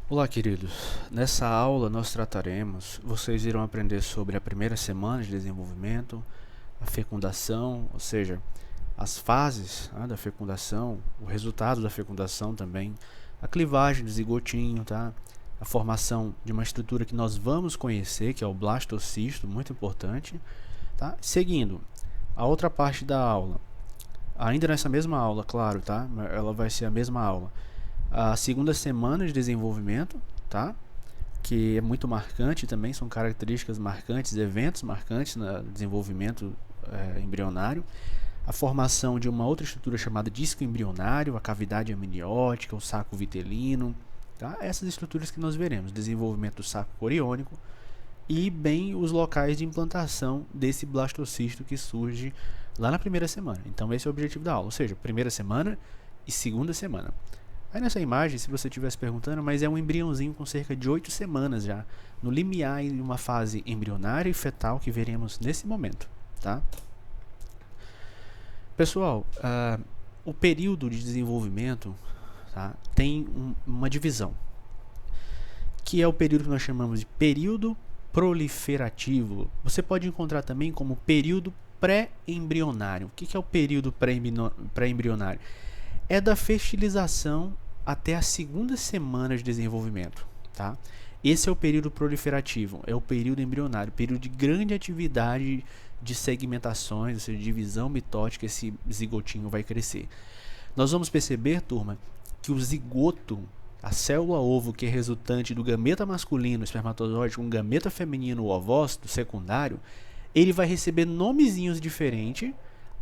Olá, queridos. Nessa aula nós trataremos, vocês irão aprender sobre a primeira semana de desenvolvimento, a fecundação, ou seja, as fases da fecundação, o resultado da fecundação também, a clivagem do zigotinho, tá? A formação de uma estrutura que nós vamos conhecer, que é o blastocisto, muito importante, tá? Seguindo, a outra parte da aula, ainda nessa mesma aula, claro, tá? Ela vai ser a mesma aula. A segunda semana de desenvolvimento, tá? Que é muito marcante também, são características marcantes, eventos marcantes no desenvolvimento embrionário. A formação de uma outra estrutura chamada disco embrionário, a cavidade amniótica, o saco vitelino, tá? Essas estruturas que nós veremos, desenvolvimento do saco coriônico e bem os locais de implantação desse blastocisto que surge lá na primeira semana. Então esse é o objetivo da aula, ou seja, primeira semana e segunda semana. Aí nessa imagem, se você estivesse perguntando, mas é um embriãozinho com cerca de 8 semanas já, no limiar em uma fase embrionária e fetal que veremos nesse momento, tá? Pessoal, o período de desenvolvimento, tá, tem uma divisão, que é o período que nós chamamos de período proliferativo. Você pode encontrar também como período pré-embrionário. O que é o período pré-embrionário? É da fertilização até a segunda semana de desenvolvimento, tá? Esse é o período proliferativo, é o período embrionário, período de grande atividade de segmentações, ou seja, divisão mitótica, esse zigotinho vai crescer. Nós vamos perceber, turma, que o zigoto, a célula ovo que é resultante do gameta masculino, espermatozoide, com gameta feminino, o ovócito secundário, ele vai receber nomezinhos diferentes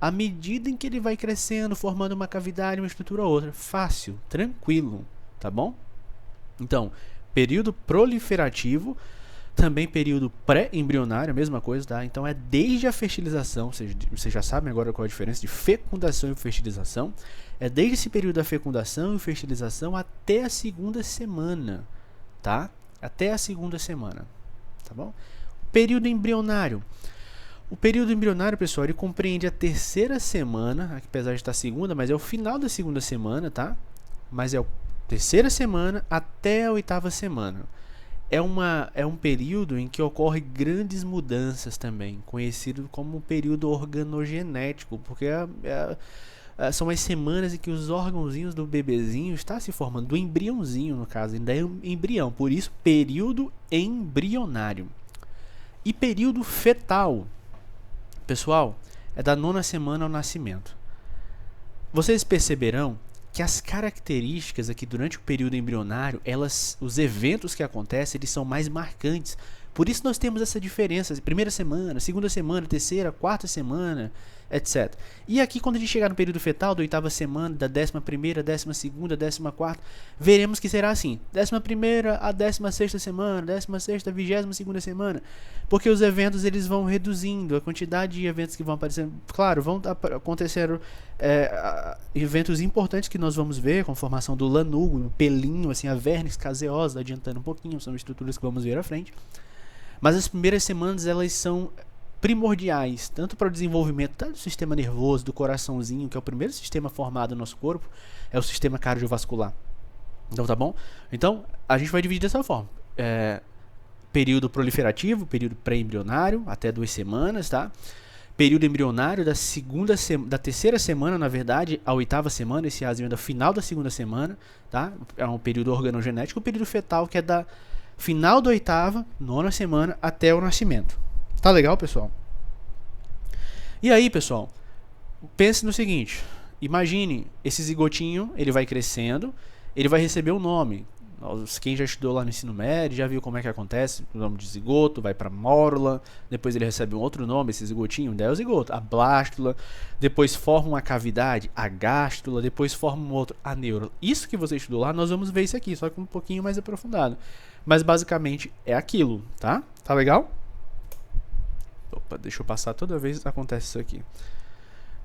à medida em que ele vai crescendo, formando uma cavidade, uma estrutura ou outra. Fácil, tranquilo, tá bom? Então, período proliferativo, também período pré-embrionário, a mesma coisa, tá? Então é desde a fertilização, vocês já sabem agora qual é a diferença de fecundação e fertilização. É desde esse período da fecundação e fertilização até a segunda semana, tá? Até a segunda semana, tá bom? Período embrionário. O período embrionário, pessoal, ele compreende a terceira semana, apesar de estar segunda, mas é o final da segunda semana, tá? Mas é a terceira semana até a oitava semana. É um período em que ocorrem grandes mudanças também, conhecido como período organogenético, porque são as semanas em que os órgãozinhos do bebezinho está se formando, do embriãozinho no caso, ainda é um embrião, por isso período embrionário. E período fetal, pessoal, é da nona semana ao nascimento. Vocês perceberão que as características aqui durante o período embrionário, os eventos que acontecem, eles são mais marcantes. Por isso nós temos essa diferença, primeira semana, segunda semana, terceira, quarta semana, etc. E aqui quando a gente chegar no período fetal, da oitava semana, da 11ª, 12ª, 14ª, veremos que será assim, 11ª a 16ª semana, 16ª, 22ª semana, porque os eventos eles vão reduzindo, a quantidade de eventos que vão aparecendo, claro, vão acontecer eventos importantes que nós vamos ver, com a formação do lanugo, o pelinho, assim, a vernix caseosa, adiantando um pouquinho, são estruturas que vamos ver à frente. Mas as primeiras semanas elas são primordiais, tanto para o desenvolvimento do sistema nervoso, do coraçãozinho, que é o primeiro sistema formado no nosso corpo, é o sistema cardiovascular. Então, tá bom? Então, a gente vai dividir dessa forma. Período proliferativo, período pré-embrionário, até 2 semanas, tá? Período embrionário da terceira semana, na verdade, a oitava semana, esse azinho é da final da segunda semana, tá? É um período organogenético. O período fetal, que é da final da oitava, nona semana, até o nascimento. Tá legal, pessoal? E aí, pessoal, pense no seguinte, imagine, esse zigotinho, ele vai crescendo, ele vai receber um nome. Quem já estudou lá no ensino médio, já viu como é que acontece, o nome de zigoto, vai para mórula, depois ele recebe um outro nome, esse zigotinho, daí é o zigoto, a blástula, depois forma uma cavidade, a gástula, depois forma um outro, a neurula. Isso que você estudou lá, nós vamos ver isso aqui, só que um pouquinho mais aprofundado. Mas basicamente é aquilo, tá? Tá legal? Opa, deixa eu passar toda vez que acontece isso aqui.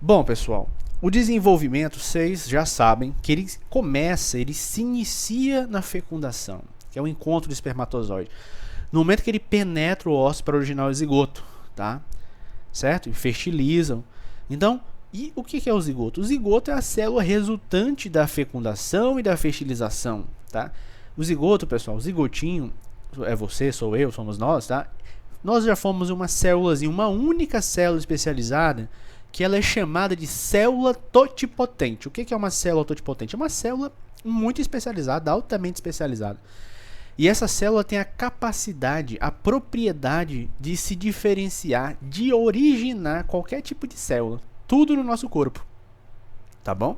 Bom, pessoal, o desenvolvimento, vocês já sabem que ele se inicia na fecundação, que é o encontro do espermatozoide. No momento que ele penetra o ósseo para originar o zigoto, tá? Certo? E fertilizam. Então, e o que é o zigoto? O zigoto é a célula resultante da fecundação e da fertilização, tá? O zigoto, pessoal, o zigotinho, é você, sou eu, somos nós, tá? Nós já fomos uma célulazinha, uma única célula especializada, que ela é chamada de célula totipotente. O que é uma célula totipotente? É uma célula muito especializada, altamente especializada. E essa célula tem a capacidade, a propriedade de se diferenciar, de originar qualquer tipo de célula. Tudo no nosso corpo. Tá bom?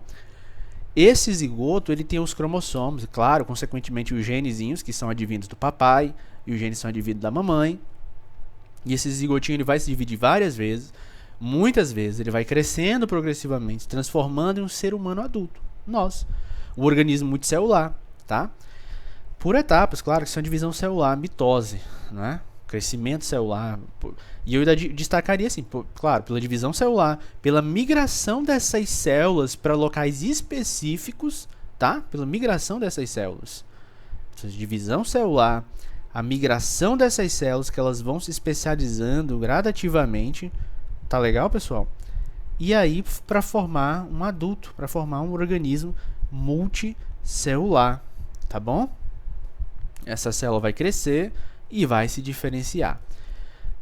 Esse zigoto, ele tem os cromossomos, claro, consequentemente os genezinhos, que são advindos do papai, e os genes são advindos da mamãe. E esse zigotinho, ele vai se dividir várias vezes, muitas vezes, ele vai crescendo progressivamente, transformando em um ser humano adulto. Nós. Um organismo multicelular, tá? Por etapas, claro, que são divisão celular, mitose, né? Crescimento celular. E eu ainda destacaria assim, claro, pela divisão celular, pela migração dessas células para locais específicos, tá? Pela migração dessas células. Divisão celular, a migração dessas células, que elas vão se especializando gradativamente. Tá legal, pessoal? E aí, para formar um adulto, para formar um organismo multicelular, tá bom? Essa célula vai crescer e vai se diferenciar.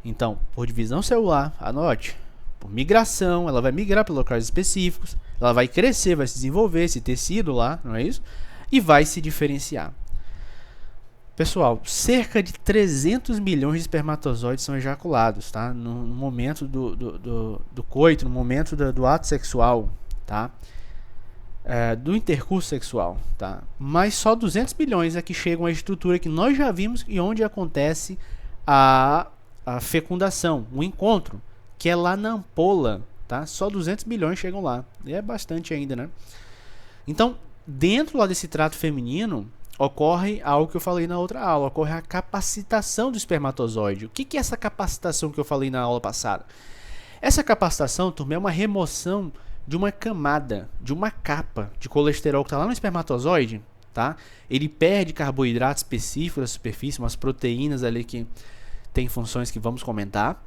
Então, por divisão celular, anote, por migração, ela vai migrar para locais específicos, ela vai crescer, vai se desenvolver, esse tecido lá, não é isso? E vai se diferenciar. Pessoal, cerca de 300 milhões de espermatozoides são ejaculados, tá? No momento do coito, no momento do ato sexual, tá? Do intercurso sexual, tá? Mas só 200 milhões é que chegam à estrutura que nós já vimos e onde acontece a fecundação, o encontro, que é lá na ampola, tá? Só 200 milhões chegam lá, e é bastante ainda, né? Então, dentro lá desse trato feminino, ocorre algo que eu falei na outra aula, ocorre a capacitação do espermatozoide. O que é essa capacitação que eu falei na aula passada? Essa capacitação, turma, é uma remoção de uma camada, de uma capa de colesterol que está lá no espermatozoide, tá? Ele perde carboidratos específicos da superfície, umas proteínas ali que tem funções que vamos comentar,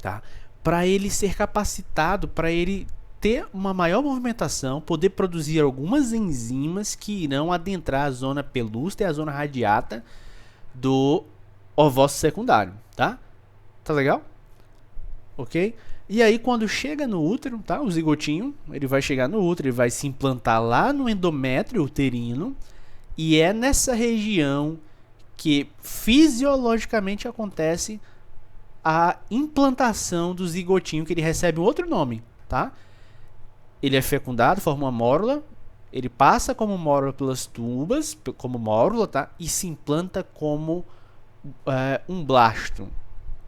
tá? Para ele ser capacitado, para ele ter uma maior movimentação, poder produzir algumas enzimas que irão adentrar a zona pelúcida e a zona radiata do ovócito secundário, tá? Tá legal? Ok? E aí, quando chega no útero, tá? O zigotinho, ele vai chegar no útero, ele vai se implantar lá no endométrio uterino, e é nessa região que fisiologicamente acontece a implantação do zigotinho, que ele recebe um outro nome, tá? Ele é fecundado, forma uma mórula, ele passa como mórula pelas tubas, como mórula, tá? E se implanta como um blasto,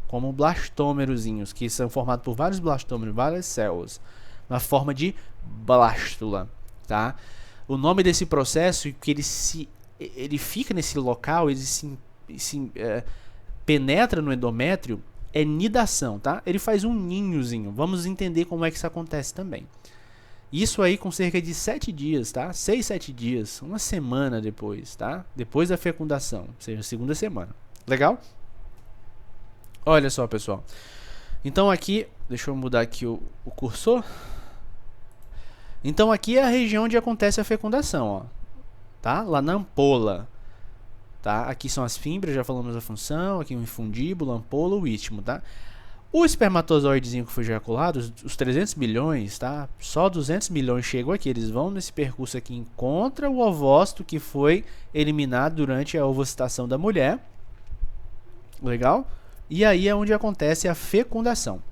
como blastômerozinhos, que são formados por vários blastômeros, várias células, na forma de blástula, tá? O nome desse processo, que ele fica nesse local, ele penetra no endométrio, é nidação, tá? Ele faz um ninhozinho. Vamos entender como é que isso acontece também. Isso aí com cerca de 7 dias, tá? 6, 7 dias, uma semana depois, tá? Depois da fecundação, ou seja, segunda semana. Legal? Olha só, pessoal. Então aqui, deixa eu mudar aqui o cursor. Então aqui é a região onde acontece a fecundação, ó. Tá? Lá na ampola. Tá? Aqui são as fímbrias, já falamos a função. Aqui o infundíbulo, a ampola, o istmo, tá? O espermatozoidezinho que foi ejaculado, os 300 milhões, tá? Só 200 milhões chegam aqui. Eles vão nesse percurso aqui, encontra o ovócito que foi eliminado durante a ovocitação da mulher. Legal? E aí é onde acontece a fecundação.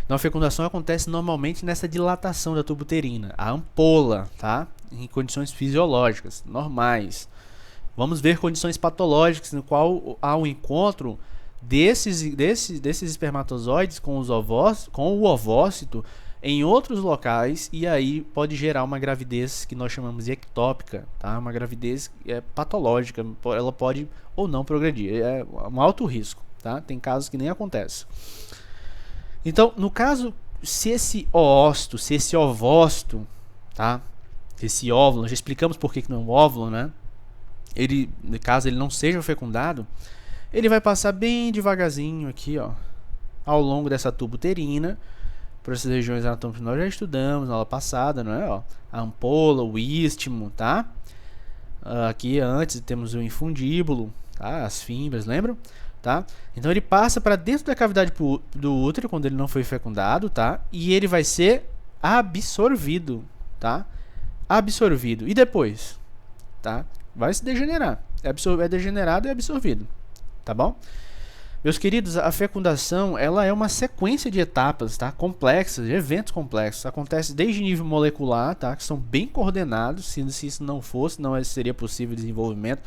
Então, a fecundação acontece normalmente nessa dilatação da tuba uterina, a ampola, tá? Em condições fisiológicas, normais. Vamos ver condições patológicas no qual há um encontro desses espermatozoides com o ovócito em outros locais, e aí pode gerar uma gravidez que nós chamamos de ectópica, tá? Uma gravidez patológica, ela pode ou não progredir, é um alto risco, tá? Tem casos que nem acontece. Então, no caso, se esse oócito, se esse ovócito, tá? Esse óvulo, já explicamos por que não é um óvulo, né? Ele, no caso ele não seja fecundado, ele vai passar bem devagarzinho aqui, ó, ao longo dessa tuba uterina, por essas regiões anatômicas que nós já estudamos na aula passada, não é? Ó, a ampola, o istmo, tá? Aqui antes temos o infundíbulo, tá? As fímbrias, lembram? Tá? Então ele passa para dentro da cavidade do útero quando ele não foi fecundado, tá? E ele vai ser absorvido, tá? Absorvido. E depois, tá? Vai se degenerar. É degenerado e absorvido, tá bom? Meus queridos, a fecundação, ela é uma sequência de etapas, tá? Complexas, de eventos complexos. Acontece desde nível molecular, tá? Que são bem coordenados. Se isso não fosse, não seria possível o desenvolvimento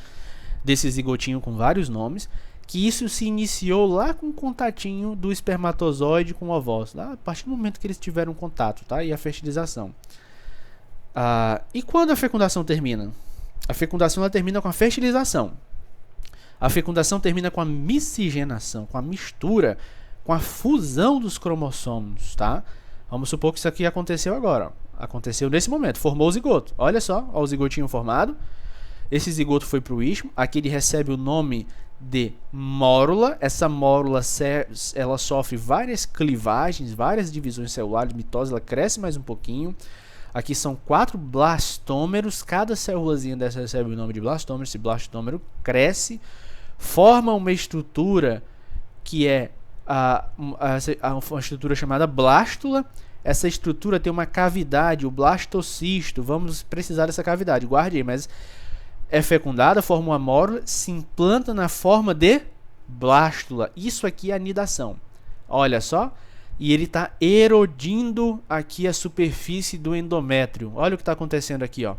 desse zigotinho com vários nomes. Que isso se iniciou lá com o contatinho do espermatozoide com o ovócito, lá, a partir do momento que eles tiveram contato, tá? E a fertilização. E quando a fecundação termina? A fecundação ela termina com a fertilização. A fecundação termina com a miscigenação, com a mistura, com a fusão dos cromossomos, tá? Vamos supor que isso aqui aconteceu agora, ó. Aconteceu nesse momento, formou o zigoto. Olha só, ó, o zigotinho formado. Esse zigoto foi para o istmo, aqui ele recebe o nome de mórula. Essa mórula ela sofre várias clivagens, várias divisões celulares, mitose, ela cresce mais um pouquinho. Aqui são 4 blastômeros, cada célulazinha dessa recebe o nome de blastômero. Esse blastômero cresce, forma uma estrutura que é uma estrutura chamada blástula. Essa estrutura tem uma cavidade, o blastocisto. Vamos precisar dessa cavidade, guarde aí, mas é fecundada, forma uma mórula, se implanta na forma de blástula. Isso aqui é anidação. Olha só. E ele está erodindo aqui a superfície do endométrio. Olha o que está acontecendo aqui, ó.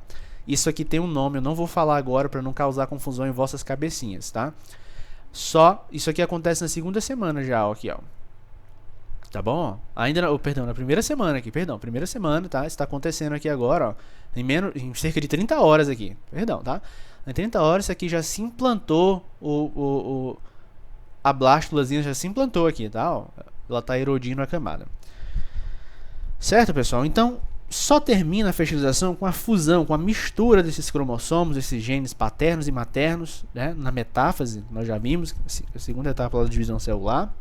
Isso aqui tem um nome, eu não vou falar agora para não causar confusão em vossas cabecinhas, tá? Só, isso aqui acontece na segunda semana já, ó, aqui, ó. Tá bom? Ainda, perdão, na primeira semana aqui, primeira semana, tá? Está acontecendo aqui agora, ó. Em cerca de 30 horas aqui, tá? Em 30 horas isso aqui já se implantou, a blástulazinha já se implantou aqui, tá? Ó. Ela está erodindo a camada. Certo, pessoal? Então, só termina a fertilização com a fusão, com a mistura desses cromossomos, desses genes paternos e maternos, né? Na metáfase, nós já vimos, a segunda etapa da divisão celular.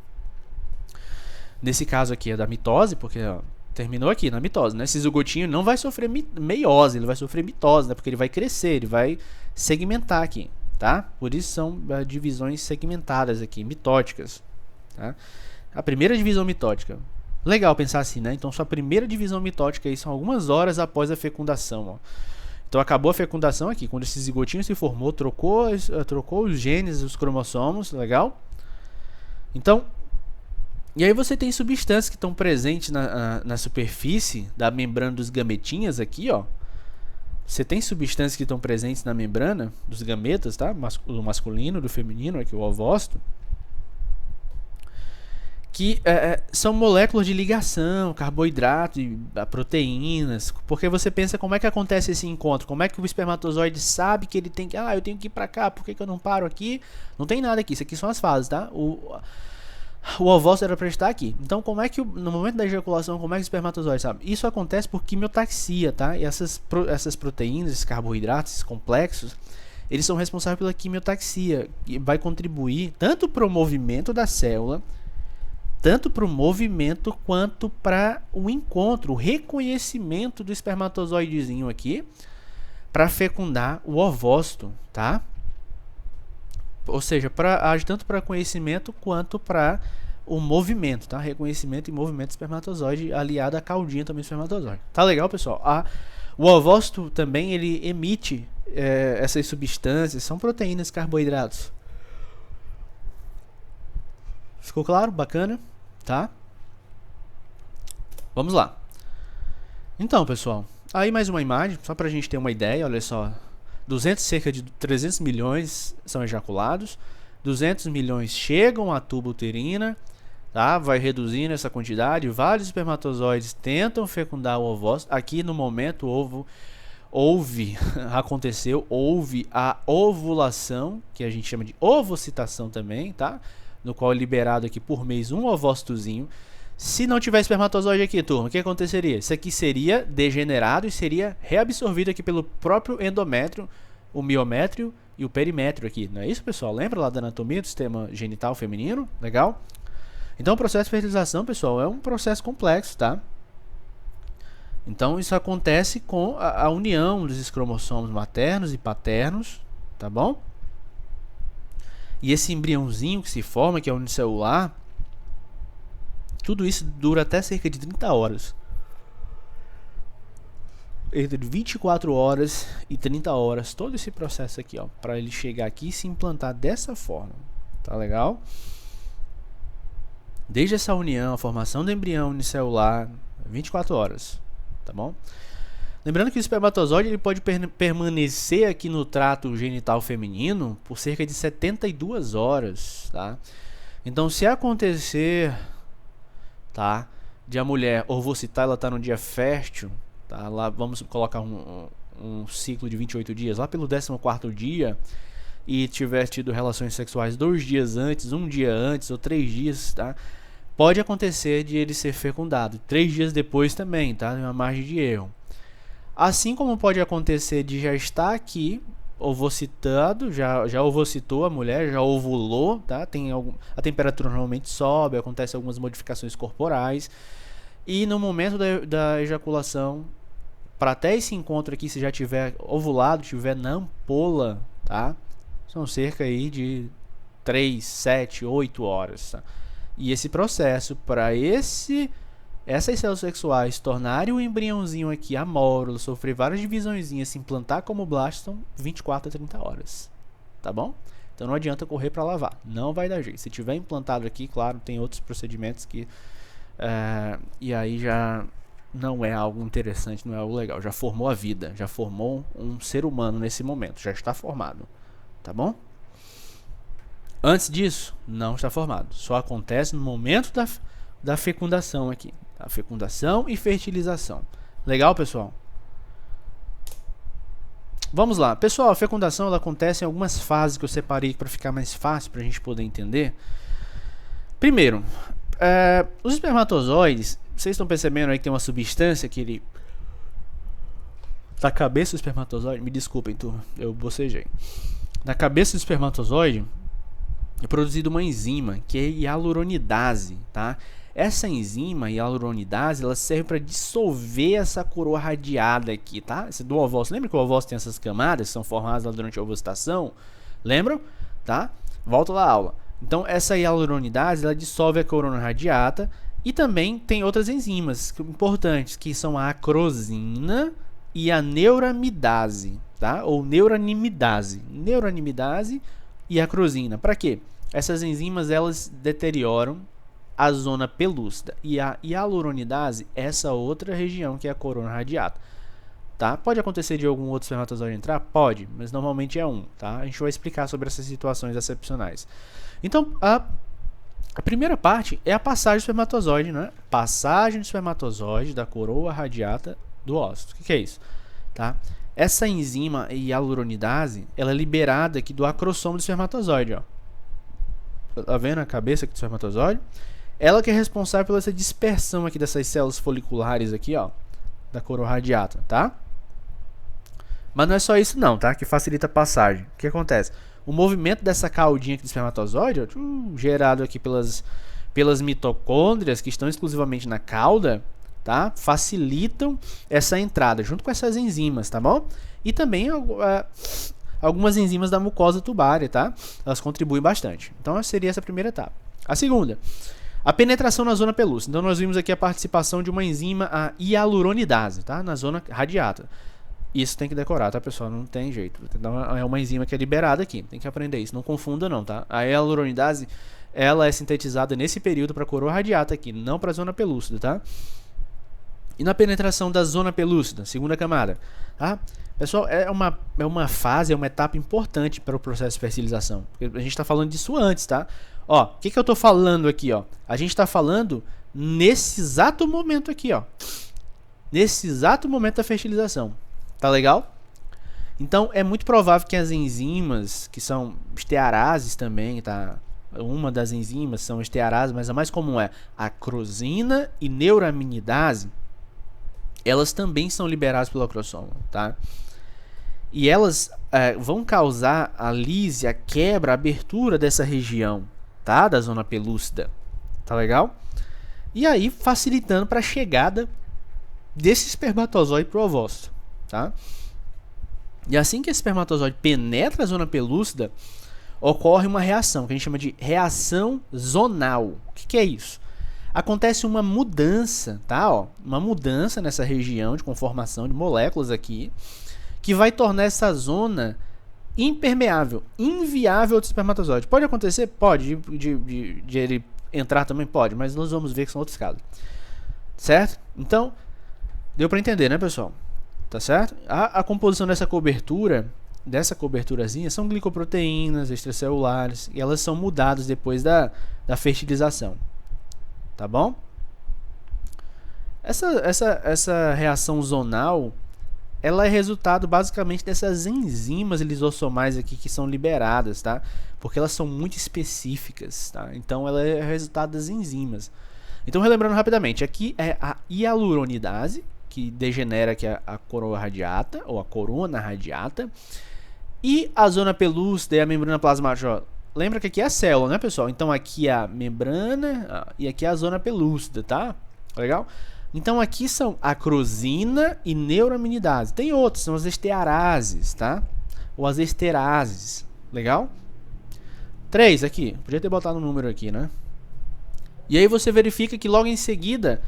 Nesse caso aqui é da mitose, porque ó, terminou aqui na mitose, né? Esse zigotinho não vai sofrer meiose, ele vai sofrer mitose, né? Porque ele vai crescer, ele vai segmentar aqui, tá? Por isso são divisões segmentadas aqui, mitóticas, tá? A primeira divisão mitótica. Legal pensar assim, né? Então, sua primeira divisão mitótica aí são algumas horas após a fecundação, ó. Então, acabou a fecundação aqui. Quando esse zigotinho se formou, trocou os genes, os cromossomos, legal? Então, e aí você tem substâncias que estão presentes na superfície da membrana dos gametinhas aqui, ó. Você tem substâncias que estão presentes na membrana dos gametas, tá? Do masculino, do feminino, aqui o ovócito. Que são moléculas de ligação, carboidrato, proteínas, porque você pensa como é que acontece esse encontro, como é que o espermatozoide sabe que ele tem que, eu tenho que ir para cá, por que eu não paro aqui? Não tem nada aqui, isso aqui são as fases, tá? O ovócito era para estar aqui. Então, como é que no momento da ejaculação, como é que o espermatozoide sabe? Isso acontece por quimiotaxia, tá? E essas proteínas, esses carboidratos, esses complexos, eles são responsáveis pela quimiotaxia, que vai contribuir tanto para o movimento da célula, tanto para o movimento quanto para o encontro, o reconhecimento do espermatozoidezinho aqui para fecundar o ovócito, tá? Ou seja, age tanto para conhecimento quanto para o movimento, tá? Reconhecimento e movimento do espermatozoide aliado à caudinha também do espermatozoide. Tá legal, pessoal? O ovócito também ele emite essas substâncias, são proteínas, carboidratos. Ficou claro? Bacana? Tá? Vamos lá. Então, pessoal, aí mais uma imagem, só pra gente ter uma ideia, olha só. Cerca de 300 milhões são ejaculados, 200 milhões chegam à tuba uterina, tá? Vai reduzindo essa quantidade, vários espermatozoides tentam fecundar o ovócito. Aqui no momento houve a ovulação, que a gente chama de ovocitação também, tá? No qual é liberado aqui por mês um ovócitozinho. Se não tiver espermatozoide aqui, turma, o que aconteceria? Isso aqui seria degenerado e seria reabsorvido aqui pelo próprio endométrio, o miométrio e o perimétrio aqui. Não é isso, pessoal? Lembra lá da anatomia do sistema genital feminino? Legal? Então, o processo de fertilização, pessoal, é um processo complexo, tá? Então isso acontece com a união dos cromossomos maternos e paternos, tá bom? E esse embriãozinho que se forma, que é unicelular, tudo isso dura até cerca de 30 horas. Entre 24 horas e 30 horas, todo esse processo aqui, ó, para ele chegar aqui e se implantar dessa forma. Tá legal? Desde essa união, a formação do embrião unicelular, 24 horas, tá bom? Lembrando que o espermatozoide ele pode permanecer aqui no trato genital feminino por cerca de 72 horas, tá? Então, se acontecer, tá, de a mulher ovocitar, ela tá no dia fértil, tá? Lá vamos colocar um ciclo de 28 dias, lá pelo 14º dia, e tiver tido relações sexuais 2 dias antes, 1 dia antes ou 3 dias, tá? Pode acontecer de ele ser fecundado. 3 dias depois também, tá? Tem uma margem de erro. Assim como pode acontecer de já estar aqui ovocitado, já ovocitou a mulher, já ovulou, tá? A temperatura normalmente sobe, acontece algumas modificações corporais. E no momento da ejaculação, para até esse encontro aqui, se já tiver ovulado, tiver na ampola, tá? São cerca aí de 3, 7, 8 horas, tá? E esse processo, para essas células sexuais tornarem o embriãozinho aqui amórulo, sofrer várias divisõezinhas, se implantar como blasto, 24 a 30 horas, tá bom? Então não adianta correr para lavar, não vai dar jeito. Se tiver implantado aqui, claro, tem outros procedimentos que e aí já não é algo interessante, não é algo legal. Já formou a vida, já formou um ser humano nesse momento, já está formado, tá bom? Antes disso, não está formado. Só acontece no momento da fecundação aqui. A fecundação e fertilização. Legal, pessoal? Vamos lá. Pessoal, a fecundação ela acontece em algumas fases que eu separei para ficar mais fácil para a gente poder entender. Primeiro, os espermatozoides, vocês estão percebendo aí que tem uma substância que ele... Da cabeça do espermatozoide, me desculpem, turma, eu bocejei. Na cabeça do espermatozoide é produzida uma enzima que é a hialuronidase, tá? Essa enzima hialuronidase, ela serve para dissolver essa coroa radiada aqui, tá? Esse do ovócito, lembra que o ovócito tem essas camadas que são formadas lá durante a ovocitação? Lembram? Tá? Volta lá à aula. Então, essa hialuronidase, ela dissolve a coroa radiata e também tem outras enzimas importantes, que são a acrosina e a neuramidase, tá? Ou neuranimidase. Neuranimidase e acrosina. Para quê? Essas enzimas, elas deterioram a zona pelúcida. E a hialuronidase, essa outra região que é a coroa radiata. Tá? Pode acontecer de algum outro espermatozoide entrar? Pode, mas normalmente é um. Tá? A gente vai explicar sobre essas situações excepcionais. Então, a primeira parte é a passagem do espermatozoide, né? Passagem do espermatozoide da coroa radiata do óvulo. O que é isso? Tá? Essa enzima hialuronidase, ela é liberada aqui do acrossomo do espermatozoide, ó. Tá vendo a cabeça aqui do espermatozoide? Ela que é responsável pela essa dispersão aqui dessas células foliculares aqui, ó, da coroa radiata, tá? Mas não é só isso não, tá? Que facilita a passagem. O que acontece? O movimento dessa caudinha aqui do espermatozoide, ó, gerado aqui pelas mitocôndrias que estão exclusivamente na cauda, tá? Facilitam essa entrada junto com essas enzimas, tá bom? E também algumas enzimas da mucosa tubária, tá? Elas contribuem bastante. Então seria essa a primeira etapa. A segunda, a penetração na zona pelúcida. Então nós vimos aqui a participação de uma enzima, a hialuronidase, tá? Na zona radiata. Isso tem que decorar, tá, pessoal? Não tem jeito. É uma enzima que é liberada aqui. Tem que aprender isso. Não confunda não, tá? A hialuronidase, ela é sintetizada nesse período para a coroa radiata aqui, não para a zona pelúcida, tá? E na penetração da zona pelúcida, segunda camada, tá? Pessoal, é uma fase, é uma etapa importante para o processo de fertilização. Porque a gente está falando disso antes, tá? Ó, o que eu estou falando aqui, ó? A gente está falando nesse exato momento aqui, ó. Nesse exato momento da fertilização. Tá legal? Então, é muito provável que as enzimas, que são estearases também, tá? Uma das enzimas são estearases, mas a mais comum é a acrosina e neuraminidase. Elas também são liberadas pelo acrossomo, tá? E elas vão causar a lise, a quebra, a abertura dessa região, tá? Da zona pelúcida, tá legal? E aí facilitando para a chegada desse espermatozoide para o ovócito, tá? E assim que esse espermatozoide penetra a zona pelúcida, ocorre uma reação, que a gente chama de reação zonal. O que é isso? Acontece uma mudança, tá? Ó, uma mudança nessa região de conformação de moléculas aqui, que vai tornar essa zona impermeável, inviável ao espermatozoide. Pode acontecer? Pode. De ele entrar também? Pode, mas nós vamos ver que são outros casos. Certo? Então, deu para entender, né, pessoal? Tá certo? A composição dessa coberturazinha, são glicoproteínas extracelulares, e elas são mudadas depois da fertilização. Tá bom? Essa reação zonal, ela é resultado basicamente dessas enzimas lisossomais aqui que são liberadas, tá? Porque elas são muito específicas, tá? Então ela é resultado das enzimas. Então, relembrando rapidamente, aqui é a hialuronidase, que degenera aqui a coroa radiata, ou a corona radiata, e a zona pelúcida e a membrana plasmática. Ó, lembra que aqui é a célula, né, pessoal? Então aqui é a membrana e aqui é a zona pelúcida, tá? Legal? Então aqui são acrosina e neuraminidase. Tem outros, são as estearases, tá? Ou as esterases. Legal? 3 aqui. Podia ter botado um número aqui, né? E aí você verifica que logo em seguida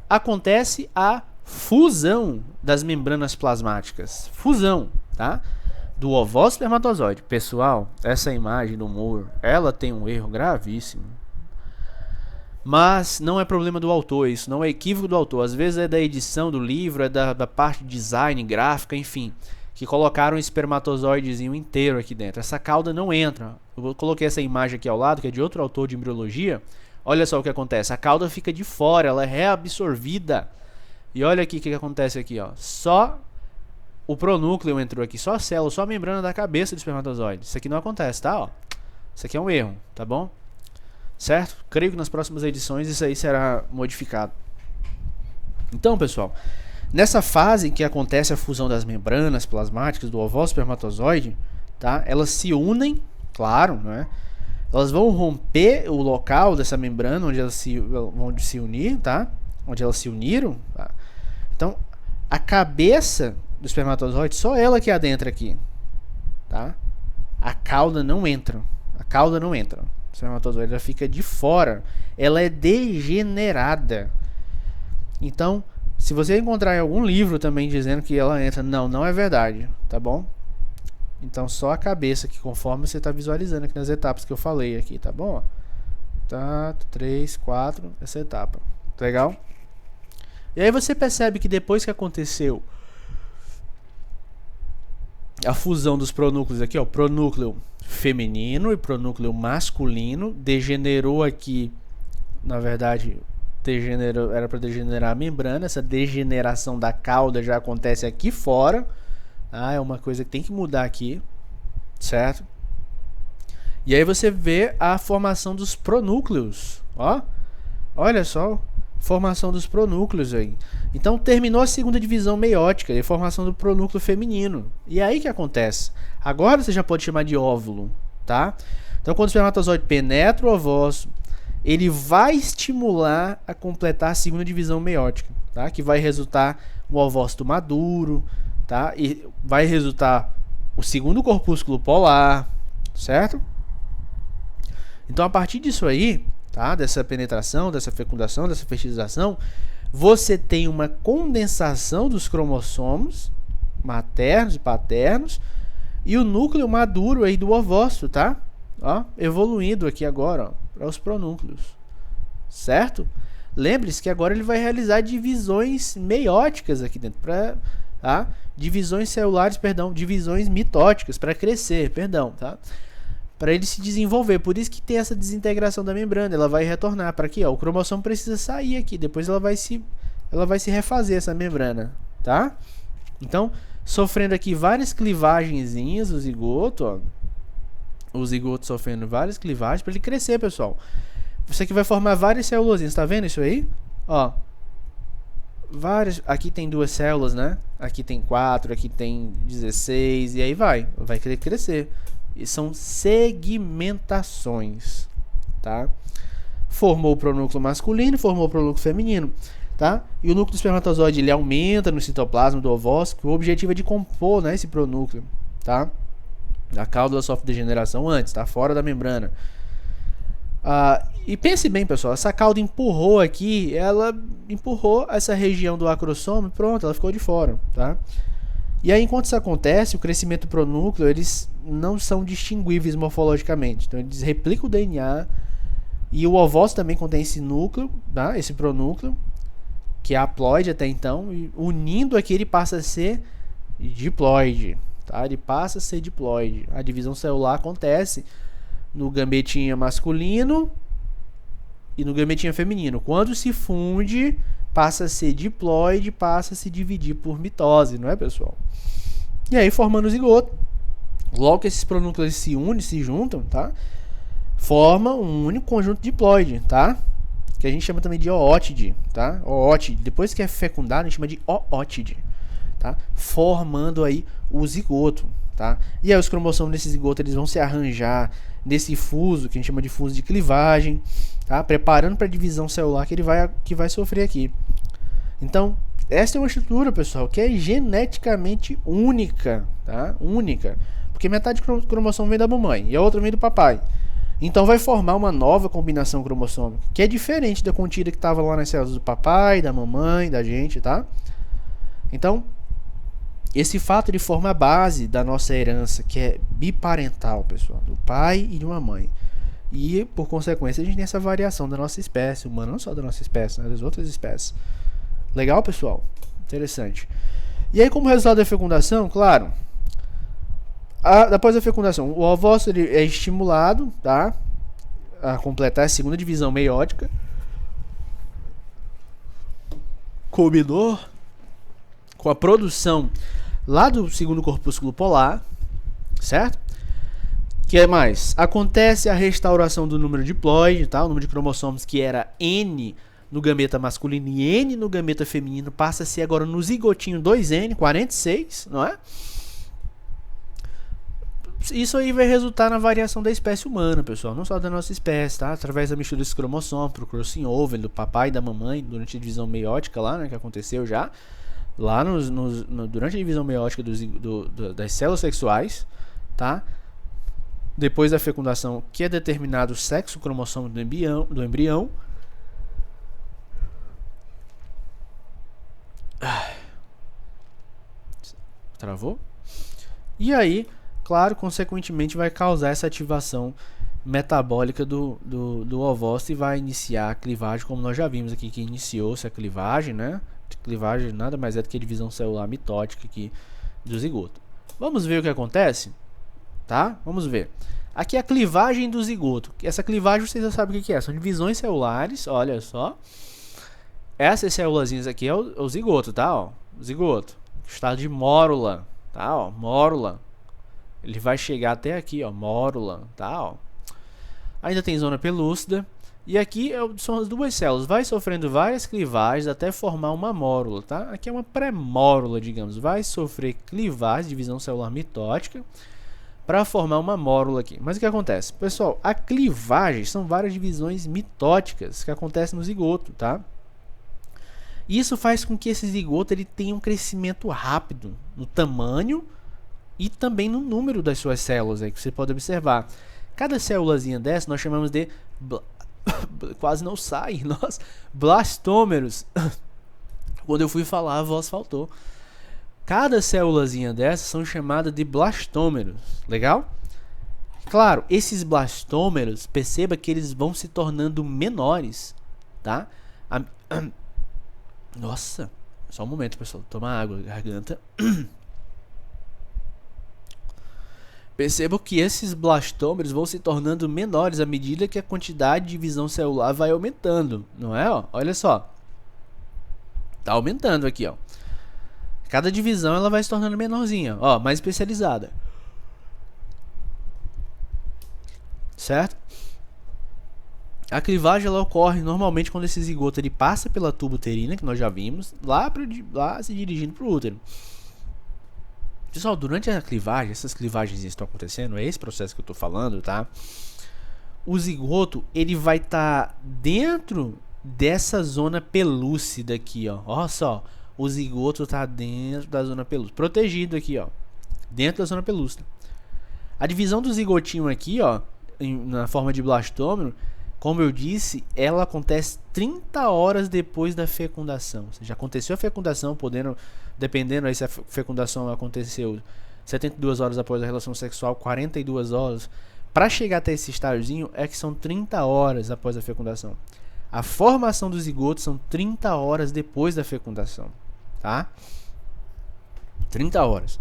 acontece a fusão das membranas plasmáticas. Fusão, tá? Do ovócito espermatozoide. Pessoal, essa imagem do Moore, ela tem um erro gravíssimo. Mas não é problema do autor, isso não é equívoco do autor. Às vezes é da edição do livro, é da parte de design, gráfica, enfim, que colocaram um espermatozoidezinho inteiro aqui dentro. Essa cauda não entra. Eu coloquei essa imagem aqui ao lado, que é de outro autor de embriologia. Olha só o que acontece. A cauda fica de fora, ela é reabsorvida. E olha aqui o que acontece aqui, ó. Só o pronúcleo entrou aqui, só a célula, só a membrana da cabeça do espermatozoide. Isso aqui não acontece, tá? Ó. Isso aqui é um erro, tá bom? Certo? Creio que nas próximas edições isso aí será modificado. Então, pessoal, nessa fase em que acontece a fusão das membranas plasmáticas do ovócito espermatozoide, tá? Elas se unem, claro, né? Elas vão romper o local dessa membrana onde elas vão se unir, tá? Onde elas se uniram, tá? Então, a cabeça do espermatozoide, só ela que adentra aqui, tá? A cauda não entra. A cauda não entra. O espermatozoide ela fica de fora. Ela é degenerada. Então, se você encontrar em algum livro também dizendo que ela entra, não é verdade, tá bom? Então, só a cabeça que conforme você está visualizando aqui nas etapas que eu falei aqui, tá bom? Tá, 3, 4, essa etapa. Legal? E aí você percebe que depois que aconteceu a fusão dos pronúcleos aqui, ó, pronúcleo feminino e pronúcleo masculino, degenerou aqui, na verdade, era para degenerar a membrana. Essa degeneração da cauda já acontece aqui fora, tá? É uma coisa que tem que mudar aqui, certo? E aí você vê a formação dos pronúcleos, ó, olha só, formação dos pronúcleos aí. Então terminou a segunda divisão meiótica e a formação do pronúcleo feminino. E aí que acontece? Agora você já pode chamar de óvulo, tá? Então quando o espermatozoide penetra o ovócito, ele vai estimular a completar a segunda divisão meiótica, tá? Que vai resultar um ovócito maduro, tá? E vai resultar o segundo corpúsculo polar, certo? Então a partir disso aí, tá? Dessa penetração, dessa fecundação, dessa fertilização, você tem uma condensação dos cromossomos maternos e paternos e o núcleo maduro aí do ovócito, tá? Ó, evoluindo aqui agora, ó, para os pronúcleos, certo? Lembre-se que agora ele vai realizar divisões meióticas aqui dentro, tá? Divisões celulares, perdão, divisões mitóticas para crescer, perdão, tá? Para ele se desenvolver. Por isso que tem essa desintegração da membrana. Ela vai retornar para aqui, ó. O cromossomo precisa sair aqui. Depois ela vai se refazer essa membrana, tá? Então, sofrendo aqui várias clivagenzinhas, o zigoto, ó. O zigoto sofrendo várias clivagens para ele crescer, pessoal. Isso aqui vai formar várias celulosinhas. Tá vendo isso aí? Ó. Várias. Aqui tem 2 células, né? Aqui tem 4, aqui tem 16 e aí vai querer crescer. E são segmentações, tá? Formou o pronúcleo masculino, formou o pronúcleo feminino. tá? E o núcleo do espermatozoide ele aumenta no citoplasma do ovócito, o objetivo é de compor, né, esse pronúcleo, tá? A célula sofre degeneração antes, tá? Fora da membrana. E pense bem, pessoal, essa cauda empurrou aqui, ela empurrou essa região do acrosoma e pronto, ela ficou de fora, tá? E aí, enquanto isso acontece, o crescimento pronúcleo, eles não são distinguíveis morfologicamente. Então, eles replicam o DNA e o ovócito também contém esse núcleo, tá? Esse pronúcleo, que é haploide até então, e unindo aqui ele passa a ser diploide, tá? Ele passa a ser diploide. A divisão celular acontece no gametinha masculino e no gametinha feminino. Quando se funde, passa a ser diploide, passa a se dividir por mitose, não é, pessoal? E aí, formando o zigoto. Logo que esses pronúcleos se unem, se juntam, tá? Forma um único conjunto diploide, tá? Que a gente chama também de oótide, tá? Oótide. Depois que é fecundado, a gente chama de oótide, tá? Formando aí o zigoto, tá? E aí os cromossomos desse zigoto, eles vão se arranjar nesse fuso, que a gente chama de fuso de clivagem, tá? Preparando para a divisão celular que vai sofrer aqui. Então, essa é uma estrutura, pessoal, que é geneticamente única, tá? Única. Porque metade do cromossomo vem da mamãe e a outra vem do papai. Então vai formar uma nova combinação cromossômica, que é diferente da contida que estava lá nas células do papai, da mamãe, da gente, tá? Então, esse fato ele forma a base da nossa herança, que é biparental, pessoal, do pai e de uma mãe. E, por consequência, a gente tem essa variação da nossa espécie humana, não só da nossa espécie, né, das outras espécies. Legal, pessoal? Interessante. E aí, como resultado da fecundação, claro, após a fecundação, o ovócito ele é estimulado, tá, a completar a segunda divisão meiótica. Combinou com a produção lá do segundo corpúsculo polar, certo? Que é mais? Acontece a restauração do número diploide, tá? O número de cromossomos que era N no gameta masculino e N no gameta feminino passa a ser agora no zigotinho 2N, 46, não é? Isso aí vai resultar na variação da espécie humana, pessoal, não só da nossa espécie, tá? Através da mistura desses cromossomos, pro crossing over, do papai e da mamãe, durante a divisão meiótica lá, né, que aconteceu já, lá durante a divisão meiótica das células sexuais, tá? Depois da fecundação, que é determinado o sexo cromossômico do embrião. Travou? E aí, claro, consequentemente vai causar essa ativação metabólica do ovócito e vai iniciar a clivagem, como nós já vimos aqui que iniciou-se a clivagem, né? Clivagem nada mais é do que a divisão celular mitótica aqui do zigoto. Vamos ver o que acontece? Tá? Vamos ver. Aqui é a clivagem do zigoto. Essa clivagem vocês já sabem o que é. São divisões celulares, olha só. Essas célulazinhas aqui é o zigoto, tá? Ó, o zigoto. Estado de mórula, tá? Ó, mórula. Ele vai chegar até aqui, ó, mórula, tá? Ó. Ainda tem zona pelúcida. E aqui são as duas células. Vai sofrendo várias clivagens até formar uma mórula, tá? Aqui é uma pré-mórula, digamos. Vai sofrer clivagem, divisão celular mitótica, para formar uma mórula aqui. Mas o que acontece? Pessoal, a clivagem são várias divisões mitóticas que acontecem no zigoto, tá? Isso faz com que esse zigoto ele tenha um crescimento rápido no tamanho e também no número das suas células, aí, que você pode observar. Cada célulazinha dessa nós chamamos de... quase não sai, nós, blastômeros. Quando eu fui falar, a voz faltou. Cada célulazinha dessas são chamadas de blastômeros, legal? Claro, esses blastômeros, perceba que eles vão se tornando menores, tá? Nossa, só um momento, pessoal, toma água, garganta. Percebam que esses blastômeros vão se tornando menores à medida que a quantidade de divisão celular vai aumentando, não é? Ó, olha só, tá aumentando aqui, ó. Cada divisão ela vai se tornando menorzinha, ó, mais especializada, certo? A clivagem ela ocorre normalmente quando esse zigoto ele passa pela tuba uterina, que nós já vimos, lá se dirigindo para o útero. Pessoal, durante a clivagem, essas clivagens estão acontecendo, é esse processo que eu estou falando, tá? O zigoto, ele vai estar dentro dessa zona pelúcida aqui, ó. Olha só, o zigoto está dentro da zona pelúcida, protegido aqui, ó, dentro da zona pelúcida. A divisão do zigotinho aqui, ó, na forma de blastômero, como eu disse, ela acontece 30 horas depois da fecundação. Ou seja, aconteceu a fecundação, dependendo aí se a fecundação aconteceu 72 horas após a relação sexual, 42 horas. Para chegar até esse estágiozinho, é que são 30 horas após a fecundação. A formação do zigoto são 30 horas depois da fecundação, tá? 30 horas.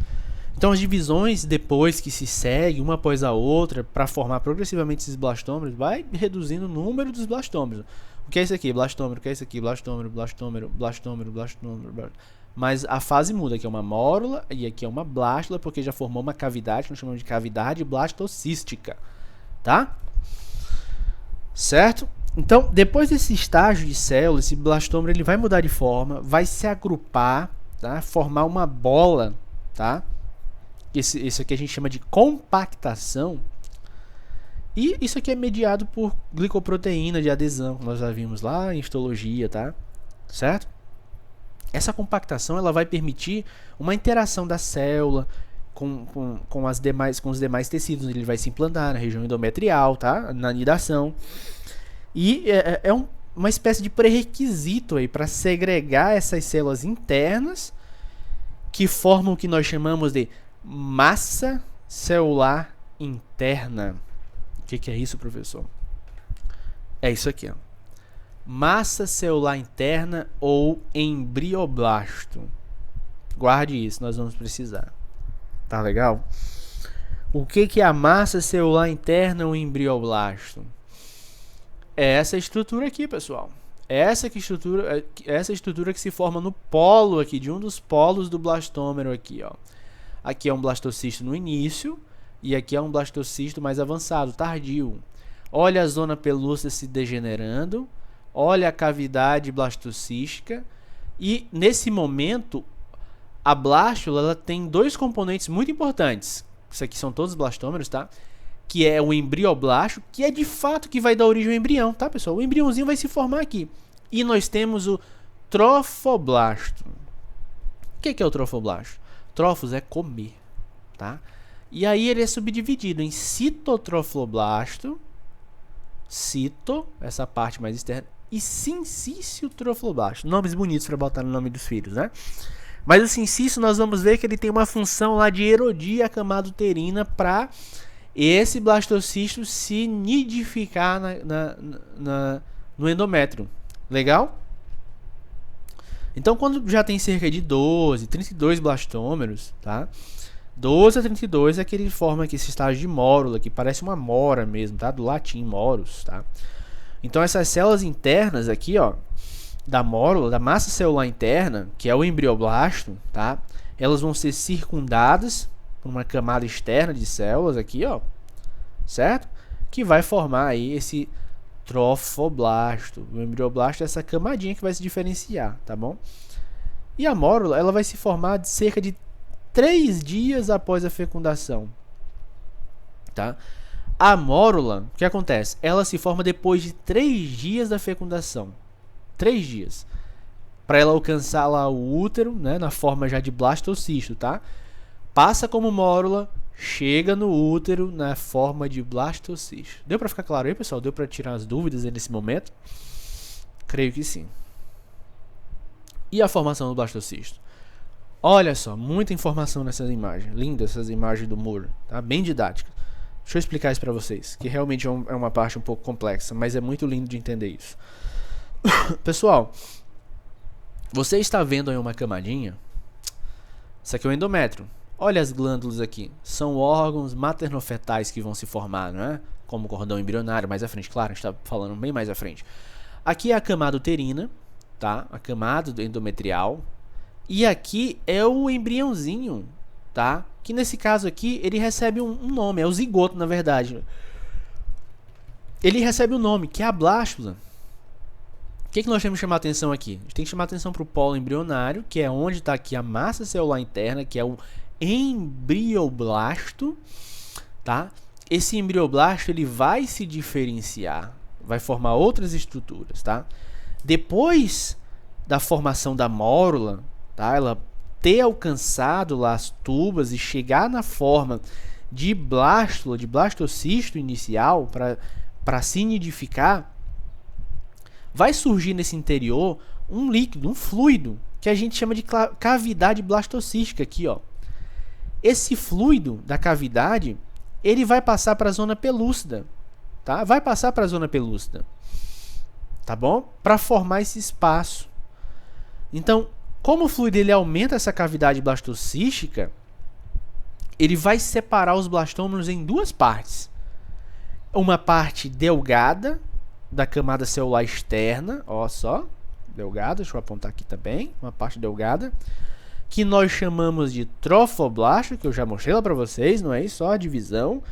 Então as divisões depois que se segue uma após a outra para formar progressivamente esses blastômeros vai reduzindo o número dos blastômeros. O que é isso aqui? Blastômero. O que é isso aqui? Blastômero, blastômero, blastômero, blastômero. Mas a fase muda. Aqui é uma mórula e aqui é uma blástula, porque já formou uma cavidade que nós chamamos de cavidade blastocística, tá? Certo? Então, depois desse estágio de célula, esse blastômero ele vai mudar de forma, vai se agrupar, tá? Formar uma bola, tá? Isso aqui a gente chama de compactação. E isso aqui é mediado por glicoproteína de adesão, que nós já vimos lá em histologia, tá? Certo? Essa compactação ela vai permitir uma interação da célula com os demais tecidos. Ele vai se implantar na região endometrial, tá? Na anidação. E uma espécie de pré-requisito aí para segregar essas células internas que formam o que nós chamamos de massa celular interna. O que é isso, professor? É isso aqui, ó. Massa celular interna ou embrioblasto. Guarde isso, nós vamos precisar. Tá legal? O que é a massa celular interna ou embrioblasto? É essa estrutura aqui, pessoal. Essa estrutura que se forma no polo aqui, de um dos polos do blastômero aqui, ó. Aqui é um blastocisto no início e aqui é um blastocisto mais avançado, tardio. Olha a zona pelúcida se degenerando, olha a cavidade blastocística e nesse momento a blástula ela tem dois componentes muito importantes. Isso aqui são todos blastômeros, tá? Que é o embrioblasto, que é de fato que vai dar origem ao embrião, tá, pessoal? O embriãozinho vai se formar aqui. E nós temos o trofoblasto. O que é o trofoblasto? Trofos é comer, tá? E aí ele é subdividido em citotrofoblasto, essa parte mais externa, e sincício trofoblasto. Nomes bonitos para botar no nome dos filhos, né? Mas o sincício nós vamos ver que ele tem uma função lá de erodir a camada uterina para esse blastocisto se nidificar no endométrio. Legal? Então, quando já tem cerca de 32 blastômeros, tá? 12 a 32 é que ele forma aqui esse estágio de mórula, que parece uma mora mesmo, tá? Do latim, morus, tá? Então, essas células internas aqui, ó, da mórula, da massa celular interna, que é o embrioblasto, tá? Elas vão ser circundadas por uma camada externa de células aqui, ó, certo? Que vai formar aí esse trofoblasto. O embrioblasto é essa camadinha que vai se diferenciar, tá bom? E a mórula, ela vai se formar de cerca de 3 dias após a fecundação, tá? A mórula, o que acontece? Ela se forma depois de 3 dias da fecundação. 3 dias. Para ela alcançar lá o útero, né, na forma já de blastocisto, tá? Passa como mórula, chega no útero na forma de blastocisto. Deu para ficar claro aí, pessoal? Deu para tirar as dúvidas aí nesse momento? Creio que sim. E a formação do blastocisto? Olha só, muita informação nessas imagens. Lindas essas imagens do Moore, tá? Bem didáticas. Deixa eu explicar isso para vocês, que realmente é uma parte um pouco complexa, mas é muito lindo de entender isso. Pessoal, você está vendo aí uma camadinha? Isso aqui é o endométrio. Olha as glândulas aqui. São órgãos maternofetais que vão se formar, não é? Como o cordão embrionário, mais à frente. Claro, a gente está falando bem mais à frente. Aqui é a camada uterina, tá? A camada endometrial. E aqui é o embriãozinho, tá? Que nesse caso aqui, ele recebe um nome. É o zigoto, na verdade. Ele recebe um nome, que é a blástula. O que nós temos que chamar atenção aqui? A gente tem que chamar atenção para o polo embrionário, que é onde está aqui a massa celular interna, que é o embrioblasto, tá? Esse embrioblasto ele vai se diferenciar, vai formar outras estruturas, tá? Depois da formação da mórula, tá? Ela ter alcançado lá as tubas e chegar na forma de blástula, de blastocisto inicial para se nidificar, vai surgir nesse interior um líquido, um fluido, que a gente chama de cavidade blastocística aqui, ó. Esse fluido da cavidade, ele vai passar para a zona pelúcida, tá? Vai passar para a zona pelúcida, tá bom? Para formar esse espaço. Então, como o fluido ele aumenta essa cavidade blastocística, ele vai separar os blastômeros em duas partes. Uma parte delgada da camada celular externa, ó só, delgada, deixa eu apontar aqui também, uma parte delgada, que nós chamamos de trofoblasto, que eu já mostrei lá para vocês, não é isso? Só a divisão. O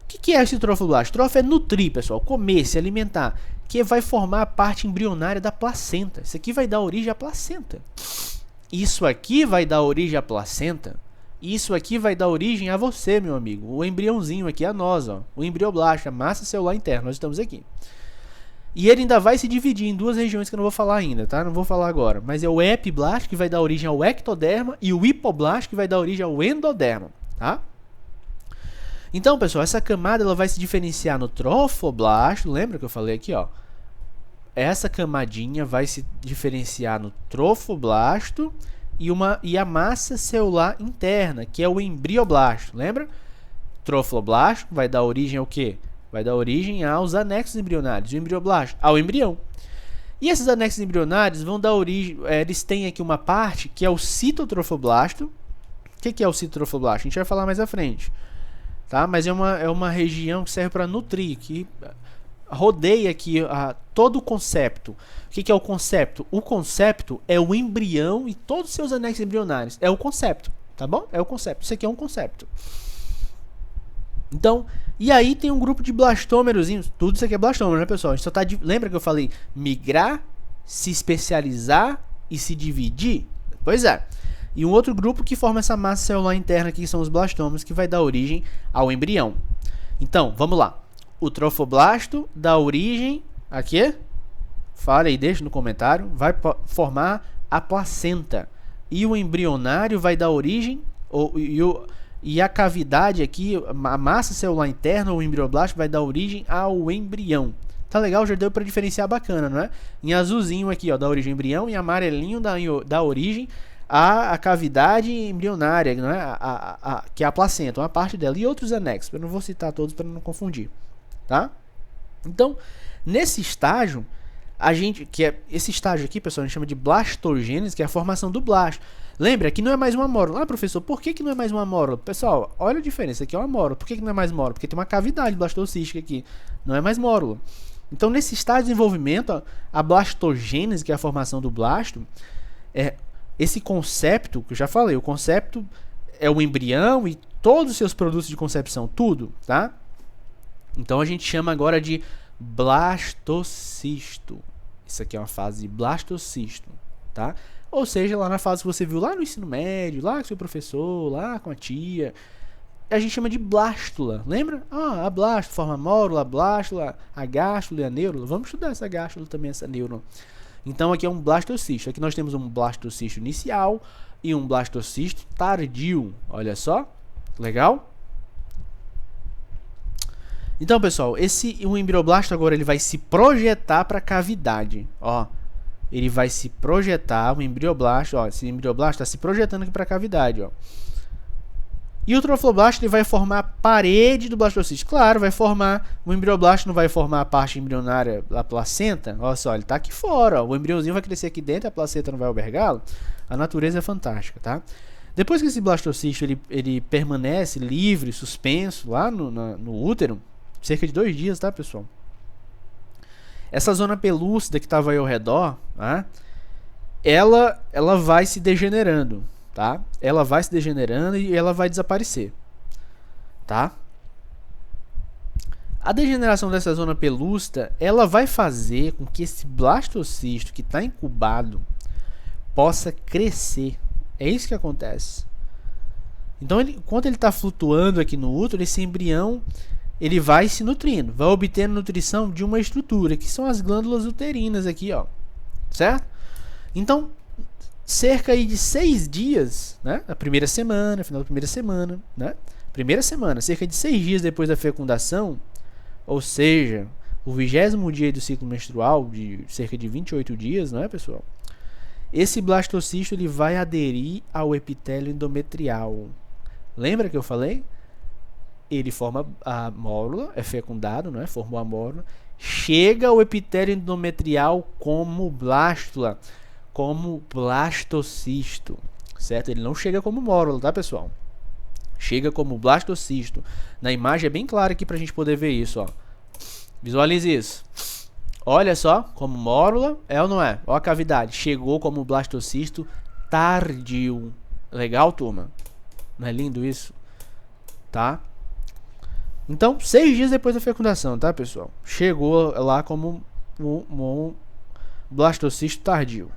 que é esse trofoblasto? Trofo é nutrir, pessoal, comer, se alimentar, que vai formar a parte embrionária da placenta. Isso aqui vai dar origem à placenta. Isso aqui vai dar origem à placenta. Isso aqui vai dar origem a você, meu amigo. O embriãozinho aqui, a nós, ó, o embrioblasto, a massa celular interna, nós estamos aqui. E ele ainda vai se dividir em duas regiões que eu não vou falar ainda, tá? Não vou falar agora. Mas é o epiblasto, que vai dar origem ao ectoderma, e o hipoblasto, que vai dar origem ao endoderma, tá? Então, pessoal, essa camada ela vai se diferenciar no trofoblasto. Lembra que eu falei aqui, ó? Essa camadinha vai se diferenciar no trofoblasto e a massa celular interna, que é o embrioblasto. Lembra? Trofoblasto vai dar origem ao quê? Vai dar origem aos anexos embrionários. O embrioblasto ao embrião. E esses anexos embrionários vão dar origem... eles têm aqui uma parte que é o citotrofoblasto. O que é o citotrofoblasto? A gente vai falar mais à frente. Tá? Mas é uma região que serve para nutrir, que rodeia aqui todo o concepto. O que é o concepto? O concepto é o embrião e todos os seus anexos embrionários. É o concepto, tá bom? É o concepto. Isso aqui é um concepto. Então, e aí tem um grupo de blastômerozinhos. Tudo isso aqui é blastômero, né, pessoal? A gente só tá lembra que eu falei migrar, se especializar e se dividir? Pois é. E um outro grupo que forma essa massa celular interna aqui, que são os blastômeros, que vai dar origem ao embrião. Então, vamos lá. O trofoblasto dá origem a quê? Fala aí, deixa no comentário. Vai formar a placenta. E o embrionário vai dar origem... E a cavidade aqui, a massa celular interna, o embrioblasto, vai dar origem ao embrião. Tá legal? Já deu para diferenciar bacana, não é? Em azulzinho aqui, ó, dá origem ao embrião, e amarelinho dá origem à cavidade embrionária, não é? Que é a placenta, uma parte dela, e outros anexos. Eu não vou citar todos para não confundir, tá? Então, nesse estágio, esse estágio aqui, pessoal, a gente chama de blastogênese, que é a formação do blasto. Lembra que não é mais uma mórula. Ah, professor, por que não é mais uma mórula? Pessoal, olha a diferença. Aqui é uma mórula. Por que não é mais mórula? Porque tem uma cavidade blastocística aqui. Não é mais mórula. Então, nesse estágio de desenvolvimento, ó, a blastogênese, que é a formação do blasto, esse concepto, que eu já falei, o concepto é o embrião e todos os seus produtos de concepção, tudo, tá? Então, a gente chama agora de blastocisto. Isso aqui é uma fase de blastocisto, tá? Ou seja, lá na fase que você viu lá no ensino médio, lá com seu professor, lá com a tia, a gente chama de blástula, lembra? Ah, a blástula forma a mórula, a blástula, a gástula e a neurula. Vamos estudar essa gástula também, essa neurona. Então aqui é um blastocisto. Aqui nós temos um blastocisto inicial e um blastocisto tardio. Olha só, legal? Então, pessoal, o embrioblasto agora ele vai se projetar para a cavidade, ó. Ele vai se projetar, o embrioblasto, ó, esse embrioblasto está se projetando aqui para a cavidade, ó. E o trofoblasto ele vai formar a parede do blastocisto. Claro, vai formar, o embrioblasto não vai formar a parte embrionária da placenta. Olha só, ele está aqui fora, ó. O embriãozinho vai crescer aqui dentro, a placenta não vai albergá-lo. A natureza é fantástica, tá? Depois que esse blastocisto ele permanece livre, suspenso lá no útero, cerca de 2 dias, tá, pessoal? Essa zona pelúcida que estava aí ao redor, tá? ela vai se degenerando, tá? Ela vai se degenerando e ela vai desaparecer, tá? A degeneração dessa zona pelúcida, ela vai fazer com que esse blastocisto que está incubado possa crescer. É isso que acontece. Então, enquanto ele está flutuando aqui no útero, esse embrião ele vai se nutrindo, vai obtendo nutrição de uma estrutura, que são as glândulas uterinas aqui, ó. certo? Então, cerca aí de 6 dias, né? A primeira semana, final da primeira semana, né? Primeira semana, cerca de 6 dias depois da fecundação, ou seja, o 20º dia do ciclo menstrual, de cerca de 28 dias, não é, pessoal? Esse blastocisto ele vai aderir ao epitélio endometrial. Lembra que eu falei? Ele forma a mórula, é fecundado, não é? Formou a mórula, chega ao epitélio endometrial como blástula, como blastocisto, certo? Ele não chega como mórula, tá, pessoal? Chega como blastocisto. Na imagem é bem claro aqui pra gente poder ver isso, ó. Visualize isso. Olha só, como mórula, é ou não é? Ó a cavidade, chegou como blastocisto tardio. Legal, turma? Não é lindo isso? Tá? Então, 6 dias depois da fecundação, tá, pessoal? Chegou lá como um blastocisto tardio.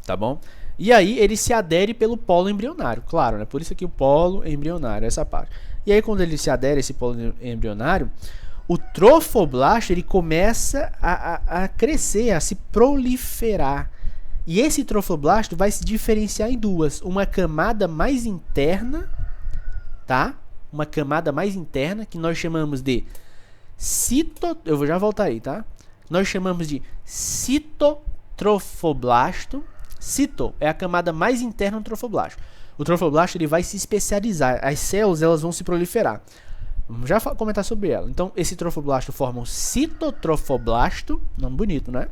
Tá bom? E aí ele se adere pelo polo embrionário, claro, né? Por isso aqui o polo embrionário, essa parte. E aí quando ele se adere a esse polo embrionário, o trofoblasto ele começa a crescer, a se proliferar. E esse trofoblasto vai se diferenciar em duas. Uma camada mais interna, tá? Uma camada mais interna, que nós chamamos de eu vou já voltar aí, tá? Nós chamamos de citotrofoblasto. Cito é a camada mais interna do trofoblasto. O trofoblasto ele vai se especializar. As células elas vão se proliferar. Vamos já comentar sobre ela. Então, esse trofoblasto forma um citotrofoblasto, nome bonito, né?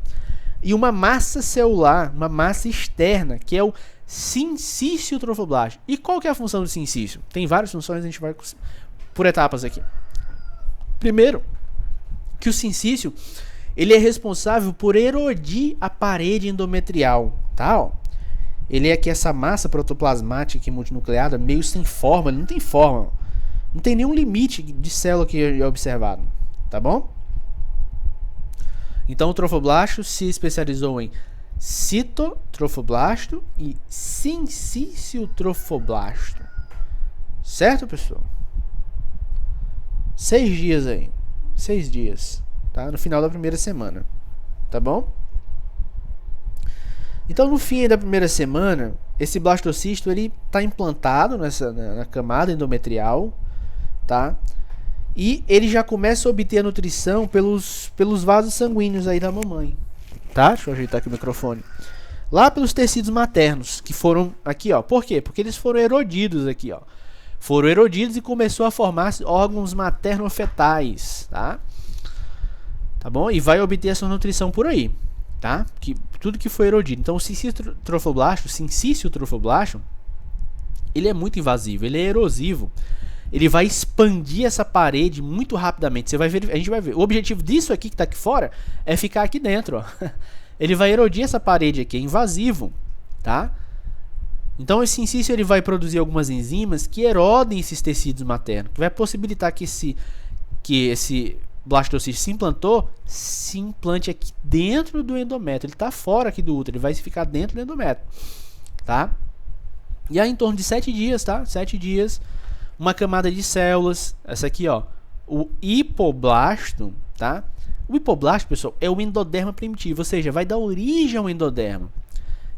E uma massa celular, uma massa externa, que é o sincício trofoblasto. E qual que é a função do sincício? Tem várias funções, a gente vai por etapas aqui. Primeiro, que o sincício ele é responsável por erodir a parede endometrial, tá? Ó. Ele é que essa massa protoplasmática multinucleada meio sem forma, ele não tem forma. Não tem nenhum limite de célula que é observado, tá bom? Então o trofoblasto se especializou em citotrofoblasto e sincício-trofoblasto. Certo, pessoal? 6 dias aí. 6 dias, tá? No final da primeira semana, tá bom? Então no fim da primeira semana, esse blastocisto ele está implantado na camada endometrial, tá? E ele já começa a obter a nutrição pelos vasos sanguíneos aí da mamãe, tá? Deixa eu ajeitar aqui o microfone. Lá pelos tecidos maternos, que foram aqui, ó. Por quê? Porque eles foram erodidos aqui, ó. Foram erodidos e começou a formar órgãos materno-fetais, tá? Tá bom? E vai obter essa nutrição por aí, tá? Tudo que foi erodido. Então o sincício-trofoblasto, ele é muito invasivo, ele é erosivo. Ele vai expandir essa parede muito rapidamente. Você vai ver, a gente vai ver. O objetivo disso aqui que está aqui fora é ficar aqui dentro, ó. Ele vai erodir essa parede aqui, é invasivo, tá? Então esse sincício ele vai produzir algumas enzimas que erodem esses tecidos maternos, que vai possibilitar que esse blastocisto se implante aqui dentro do endométrio. Ele está fora aqui do útero, ele vai ficar dentro do endométrio, tá? E aí em torno de 7 dias, tá? 7 dias, uma camada de células, essa aqui, ó, o hipoblasto, tá? O hipoblasto, pessoal, é o endoderma primitivo, ou seja, vai dar origem ao endoderma.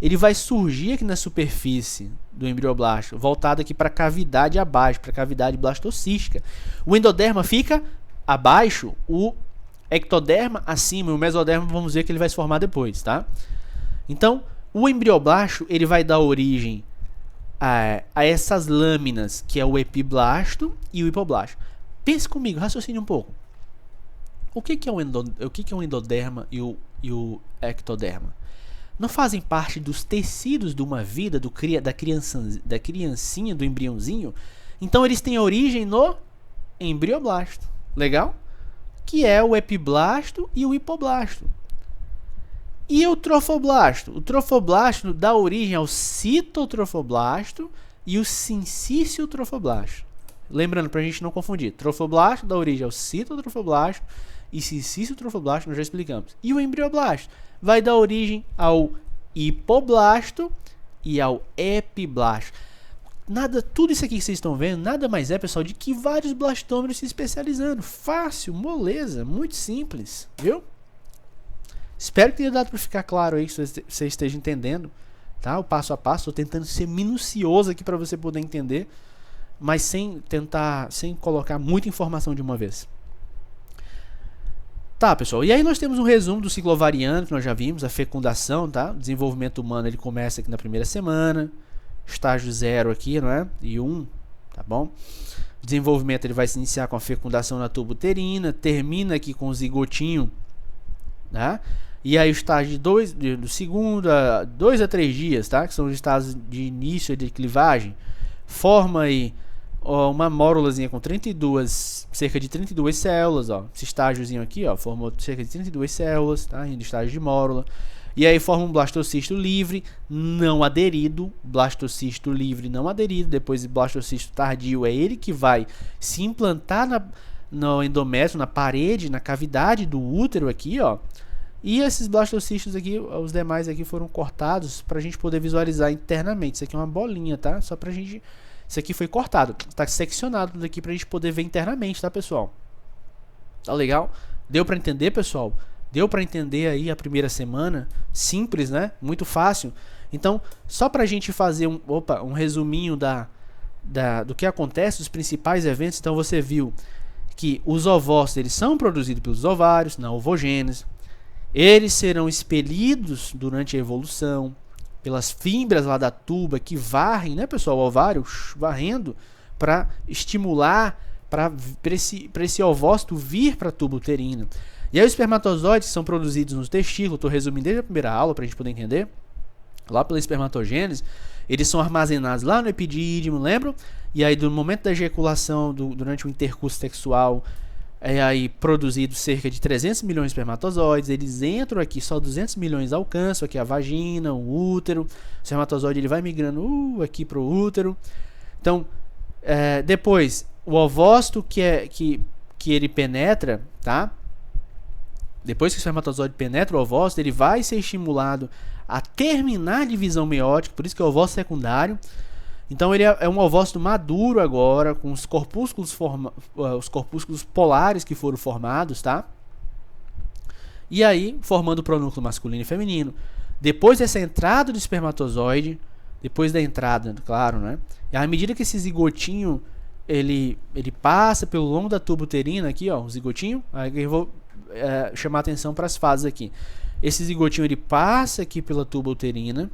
Ele vai surgir aqui na superfície do embrioblasto, voltado aqui para a cavidade abaixo, para a cavidade blastocística. O endoderma fica abaixo, o ectoderma acima, e o mesoderma vamos ver que ele vai se formar depois, tá? Então, o embrioblasto, ele vai dar origem a essas lâminas, que é o epiblasto e o hipoblasto. Pense comigo, raciocine um pouco. O que é um endoderma e o ectoderma? Não fazem parte dos tecidos de uma vida, da criancinha, do embriãozinho? Então eles têm origem no embrioblasto. Legal? Que é o epiblasto e o hipoblasto. E o trofoblasto? O trofoblasto dá origem ao citotrofoblasto e o sincício-trofoblasto. Lembrando, para a gente não confundir, trofoblasto dá origem ao citotrofoblasto e sincício-trofoblasto, nós já explicamos. E o embrioblasto vai dar origem ao hipoblasto e ao epiblasto. Tudo isso aqui que vocês estão vendo, nada mais é, pessoal, de que vários blastômeros se especializando. Fácil, moleza, muito simples, viu? Espero que tenha dado para ficar claro aí, que você esteja entendendo, tá? O passo a passo. Estou tentando ser minucioso aqui para você poder entender, mas sem colocar muita informação de uma vez. Tá, pessoal, e aí nós temos um resumo do ciclo ovariano que nós já vimos, a fecundação, tá? O desenvolvimento humano, ele começa aqui na primeira semana, estágio 0 aqui, não é? E 1, tá bom? O desenvolvimento, ele vai se iniciar com a fecundação na tuba uterina, termina aqui com o zigotinho, tá? E aí o estágio do segundo, 2 a 3 dias, tá? Que são os estágios de início de clivagem, forma aí uma mórulazinha com cerca de 32 células, ó. Esse estágiozinho aqui, ó, formou cerca de 32 células, tá? Indo estágio de mórula. E aí forma um blastocisto livre não aderido, blastocisto livre não aderido, depois blastocisto tardio é ele que vai se implantar no endométrio, na parede, na cavidade do útero aqui, ó. E esses blastocistos aqui, os demais aqui foram cortados pra gente poder visualizar internamente. Isso aqui é uma bolinha, tá? Só pra gente... Isso aqui foi cortado, tá seccionado tudo aqui pra gente poder ver internamente, tá, pessoal? Tá legal? Deu pra entender, pessoal? Deu pra entender aí a primeira semana? Simples, né? Muito fácil. Então, só pra gente fazer um resuminho do que acontece, dos principais eventos. Então, você viu que os ovócitos, eles são produzidos pelos ovários, na ovogênese. Eles serão expelidos durante a evolução pelas fibras lá da tuba que varrem, né, pessoal, o ovário varrendo para estimular para esse ovócito vir para a tuba uterina. E aí os espermatozoides são produzidos no testículo, estou resumindo desde a primeira aula para a gente poder entender, lá pela espermatogênese, eles são armazenados lá no epidídimo, lembram? E aí do momento da ejaculação, durante o intercurso sexual, é aí produzido cerca de 300 milhões de espermatozoides, eles entram aqui, só 200 milhões alcançam, aqui a vagina, o útero, o espermatozoide ele vai migrando aqui para o útero. Então, depois, o ovócito que ele penetra, tá? Depois que o espermatozoide penetra o ovócito, ele vai ser estimulado a terminar a divisão meiótica, por isso que é o ovócito secundário. Então ele é um ovócito maduro agora, com os corpúsculos polares que foram formados, tá? E aí, formando o pronúcleo masculino e feminino. Depois dessa entrada do espermatozoide, depois da entrada, claro, né? E à medida que esse zigotinho, ele passa pelo longo da tuba uterina aqui, ó, o zigotinho, aí eu vou chamar atenção para as fases aqui. Esse zigotinho, ele passa aqui pela tuba uterina,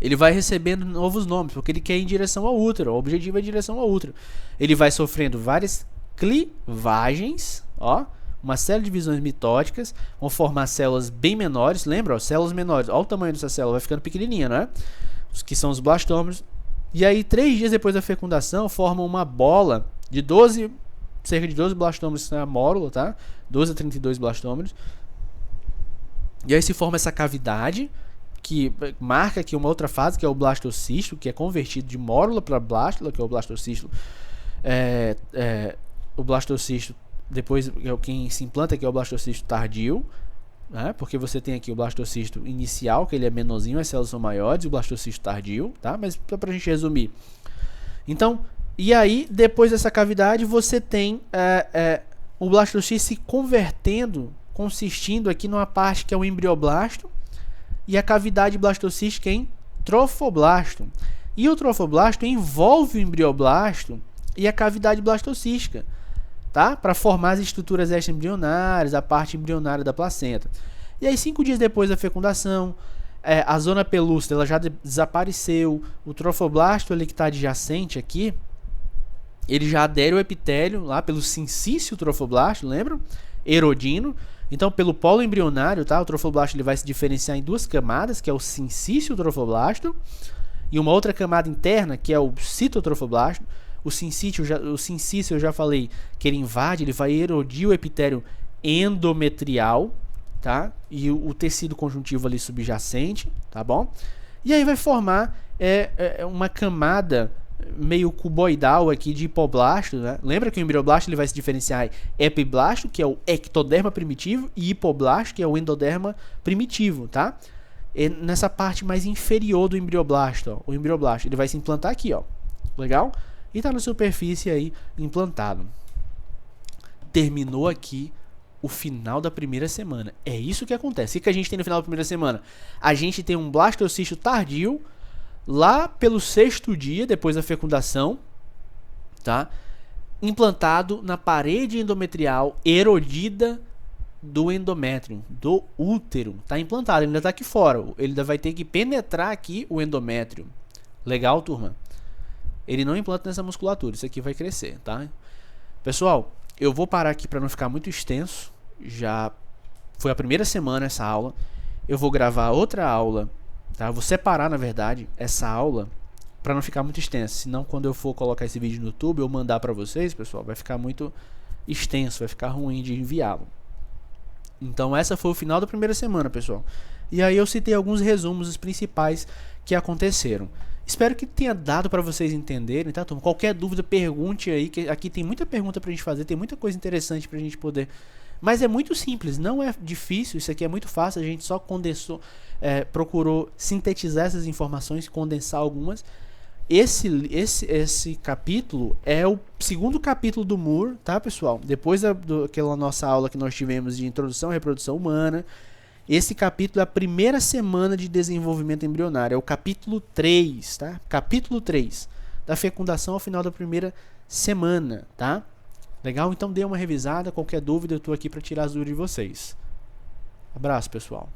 ele vai recebendo novos nomes, porque ele quer ir em direção ao útero. O objetivo é em direção ao útero. Ele vai sofrendo várias clivagens, ó, uma série de divisões mitóticas, vão formar células bem menores. Lembra? Ó, células menores. Olha o tamanho dessa célula, vai ficando pequenininha, não é? Os que são os blastômeros. E aí, 3 dias depois da fecundação, formam uma bola de cerca de 12 blastômeros na mórula, tá? 12 a 32 blastômeros. E aí se forma essa cavidade, que marca aqui uma outra fase, que é o blastocisto, que é convertido de mórula para blástula, que é o blastocisto. O blastocisto, depois quem se implanta aqui é o blastocisto tardio, né? Porque você tem aqui o blastocisto inicial, que ele é menorzinho, as células são maiores, e o blastocisto tardio, tá? Mas só para a gente resumir. Então, e aí, depois dessa cavidade, você tem o blastocisto se consistindo aqui numa parte que é o embrioblasto, e a cavidade blastocística em trofoblasto. E o trofoblasto envolve o embrioblasto e a cavidade blastocística, tá? Para formar as estruturas extra-embrionárias, a parte embrionária da placenta. E aí, 5 dias depois da fecundação, a zona pelúcida ela já desapareceu, o trofoblasto ali que está adjacente aqui, ele já adere ao epitélio lá pelo sincício trofoblasto, lembram? Erodino. Então, pelo polo embrionário, tá? O trofoblasto ele vai se diferenciar em 2 camadas, que é o sincício trofoblasto, e uma outra camada interna, que é o citotrofoblasto. O sincício eu já falei que ele invade, ele vai erodir o epitélio endometrial, tá? E o tecido conjuntivo ali subjacente, tá bom? E aí vai formar uma camada meio cuboidal aqui de hipoblasto, né? Lembra que o embrioblasto ele vai se diferenciar em epiblasto, que é o ectoderma primitivo, e hipoblasto, que é o endoderma primitivo, tá? E nessa parte mais inferior do embrioblasto, ó, o embrioblasto, ele vai se implantar aqui, ó. Legal? E tá na superfície aí implantado. Terminou aqui o final da primeira semana. É isso que acontece. O que a gente tem no final da primeira semana? A gente tem um blastocisto tardio, lá pelo 6º dia, depois da fecundação, tá? Implantado na parede endometrial erodida do endométrio, do útero. Tá implantado, ele ainda tá aqui fora. Ele ainda vai ter que penetrar aqui o endométrio. Legal, turma? Ele não implanta nessa musculatura, isso aqui vai crescer, tá? Pessoal, eu vou parar aqui para não ficar muito extenso. Já foi a primeira semana essa aula. Eu vou gravar outra aula, tá? Eu vou separar, na verdade, essa aula para não ficar muito extenso. Senão, quando eu for colocar esse vídeo no YouTube, eu mandar para vocês, pessoal, vai ficar muito extenso, vai ficar ruim de enviá-lo. Então, essa foi o final da primeira semana, pessoal. E aí eu citei alguns resumos os principais que aconteceram. Espero que tenha dado para vocês entenderem, tá, turma? Qualquer dúvida, pergunte aí, que aqui tem muita pergunta pra gente fazer, tem muita coisa interessante pra gente poder... Mas é muito simples, não é difícil, isso aqui é muito fácil, a gente só condensou, procurou sintetizar essas informações, condensar algumas. Esse capítulo é o 2º capítulo do Moore, tá, pessoal? Depois daquela nossa aula que nós tivemos de introdução à reprodução humana, esse capítulo é a primeira semana de desenvolvimento embrionário, é o capítulo 3, tá? Capítulo 3, da fecundação ao final da primeira semana, tá? Legal? Então dê uma revisada, qualquer dúvida eu estou aqui para tirar as dúvidas de vocês. Abraço, pessoal.